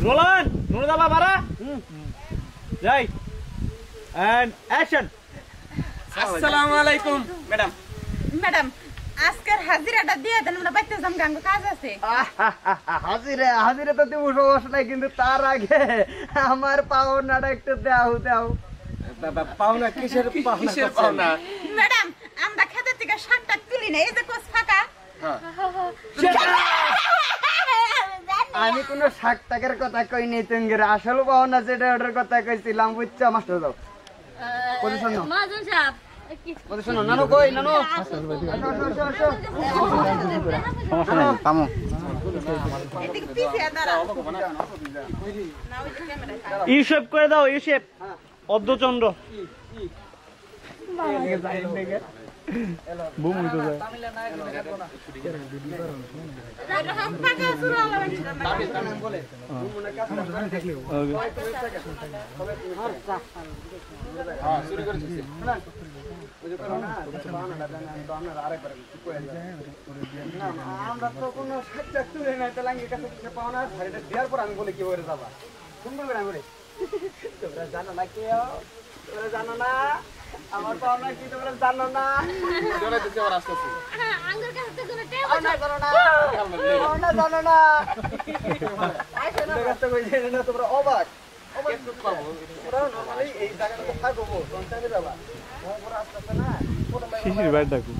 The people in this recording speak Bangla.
রোলান নুরুদাবা বারা যাই এন্ড অ্যাকশন আসসালামু আলাইকুম ম্যাডাম ম্যাডাম আজকের হাজিরাটা দিয়ে দেন আমরা বাইতে যাম গাঙ্গ কাজ আছে হাজিরে তো তুমি সমস্যা নাই কিন্তু তার আগে আমার পাওনাটা একটু দাও পাওনা কিসের পাওনা ম্যাডাম আমরা খেতে থেকে শাকটা তুলি না এই যে কোস ফাঁকা আমি কোন 60 টাকার কথা কই নাই তুঙ্গের আসল পাওনা যেটা ওটার কথা কইছিলাম বুঝছো মাস্টার দাও পজিশন নাও মাজন সাহেব পজিশন নাও নানো কই নানো সমস্যা নাই থামো এদিকে পিছে দাঁড়াও না ওই ক্যামেরা ই শেপ করে দাও ই শেপ অর্ধচন্দ্র বুম হইতো যায় ফাঁকা শুরু হলো বলে মনে কাজ হ্যাঁ শুরু করে দিছি ওই যে করোনা বাহানাটা দেন আমরা আরেকবার কি কই না আমরা তো কোনো সাচ্চা তুলে নাই তো লাঙ্গি কাছে কিছু পাও না এটা দেওয়ার পর আমি বলে কি করে যাবা সুন্দর করে আমি তোমরা জানো না কেউ তোমরা জানো না আমার পাওনা কি তোমরা জানো না চলে দিতে আর আসতেছি আঙ্গুর কাছে কোনো টেপ পাওনা জানো না পাওনা জানো না আইছে না কাছে কই জানো না তোমরা অবাক কেসু পাবো তোমরা নরমালি এই জায়গাটাতে থাকবো কোনটাতে যাবা ওরা আসছে না শিশির বাইরে ডাকু